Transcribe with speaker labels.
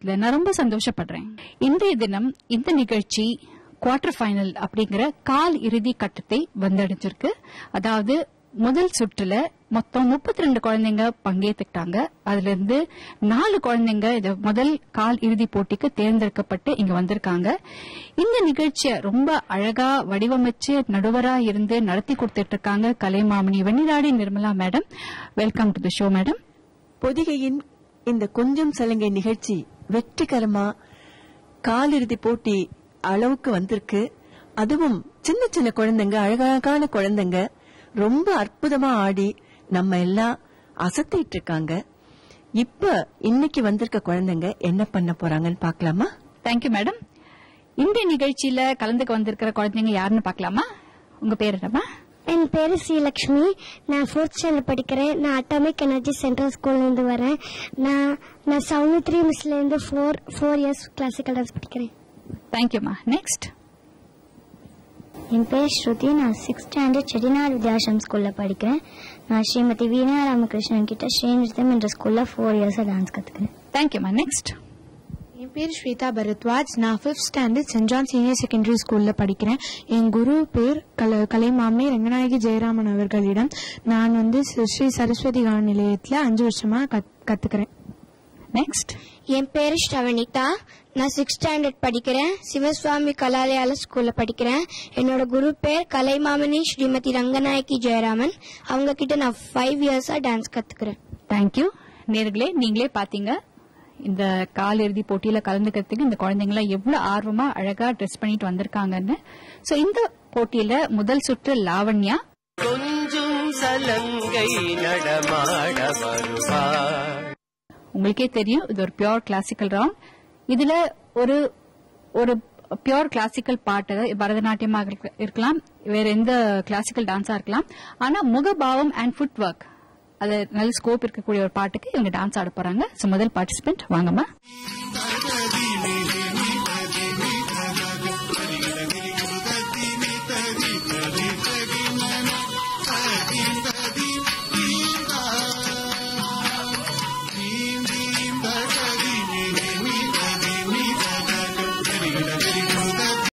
Speaker 1: தெரிஞ்சுக்கிறதுல நான் ரொம்ப சந்தோஷப்படுறேன். இன்றைய தினம் இந்த நிகழ்ச்சி குவார்டர் ஃபைனல் அப்படிங்கிற கால் இறுதி கட்டத்தை வந்தடைஞ்சிருக்கு. அதாவது முதல் சுற்றுல மொத்தம் 32 குழந்தைங்க பங்கேற்றுக்கிட்டாங்க. அதுல இருந்து 4 குழந்தைங்க இந்த முதல் கால் இறுதி போட்டிக்கு தேர்ந்தெடுக்கப்பட்டு இங்க வந்திருக்காங்க. இந்த நிகழ்ச்சியை ரொம்ப அழகா வடிவமைச்சு நடுவரா இருந்து நடத்தி கொடுத்துட்டு இருக்காங்க Kalaimamani Venniradai Nirmala madam. Welcome to the show madam.
Speaker 2: பொதிகையின் இந்த கொஞ்சம் சலங்கை நிகழ்ச்சி வெற்றிகரமா காலிறுதி போட்டி அளவுக்கு வந்திருக்கு. அதுவும் சின்ன சின்ன குழந்தைங்க, அழகழகான குழந்தைங்க ரொம்ப அற்புதமா ஆடி நம்ம எல்லாம் அசத்திட்டு இருக்காங்க. இப்ப இன்னைக்கு வந்திருக்க குழந்தைங்க என்ன பண்ண போறாங்கன்னு பாக்கலாமா?
Speaker 1: Thank you madam. இந்த நிகழ்ச்சியில கலந்துக்க வந்திருக்கிற குழந்தைங்க யாருன்னு பாக்கலாமா? உங்க பேர் என்னமா?
Speaker 3: என் பேரு ஸ்ரீலட்சுமி. நான் 4th ஸ்டாண்டர்ட் படிக்கிறேன். நான் அட்டாமிக் எனர்ஜி சென்ட்ரல் ஸ்கூல்ல இருந்து வரேன். நான் சௌமித்ரி மிஸ்ல இருந்து 4 இயர்ஸ் கிளாசிக்கல் டான்ஸ் படிக்கிறேன்.
Speaker 1: தேங்க்யூமா. நெக்ஸ்ட்.
Speaker 3: என் பேர் ஸ்ருதி. நான் 6th ஸ்டாண்டர்ட் செட்டிநாடு வித்யாசம் ஸ்கூல்ல படிக்கிறேன். நான் ஸ்ரீமதி வீணா ராமகிருஷ்ணன் கிட்ட ஸ்ரீநிருத்தம் என்ற ஸ்கூல்ல 4 இயர்ஸ் டான்ஸ் கத்துக்கிறேன்.
Speaker 1: தேங்க்யூமா. நெக்ஸ்ட்.
Speaker 4: என் பேர் ஸ்வேதா பரத்வாஜ். நான் 5th standard Saint John senior secondary ஸ்கூல்ல படிக்கிறேன். என் குரு பேர் கலைமாமணி ரங்கநாயகி ஜெயராமன் அவர்களிடம் நான் ஸ்ரீ சரஸ்வதி கான நிலையத்துல 5 வருஷமா கத்துக்கிறேன்.
Speaker 1: நெக்ஸ்ட்.
Speaker 3: என் பேரு ஸ்ரவனிதா. நான் 6th ஸ்டாண்டர்ட் படிக்கிறேன். சிவசுவாமி கலாலயால ஸ்கூல்ல படிக்கிறேன். என்னோட குரு பேர் கலைமாமணி ஸ்ரீமதி ரங்கநாயகி ஜெயராமன். அவங்க கிட்ட நான் 5 இயர்ஸா டான்ஸ் கத்துக்கிறேன்.
Speaker 1: தேங்க்யூ. நேர்களே, நீங்களே பாத்தீங்க இந்த காலிறுதி போட்டியில கலந்துக்கிறதுக்கு இந்த குழந்தைங்கள எவ்வளவு ஆர்வமா அழகா ட்ரெஸ் பண்ணிட்டு வந்திருக்காங்கன்னு. சோ இந்த போட்டியில முதல் சுற்று லாவண்யா
Speaker 5: கொஞ்சம் சலங்கை நடமாட வருவாள்.
Speaker 1: உங்களுக்கே தெரியும், இது ஒரு பியோர் கிளாசிக்கல் ரவுண்ட். இதுல ஒரு ஒரு பியோர் கிளாசிக்கல் பாட்டு, பரதநாட்டியமாக இருக்கலாம், வேற எந்த கிளாசிக்கல் டான்ஸா இருக்கலாம். ஆனா முகபாவம் அண்ட் ஃபுட் ஒர்க், அது நல்ல ஸ்கோப் இருக்கக்கூடிய ஒரு பாட்டுக்கு இவங்க டான்ஸ் ஆட போறாங்க. சோ முதல் பார்ட்டிசிபென்ட் வாங்கம்மா.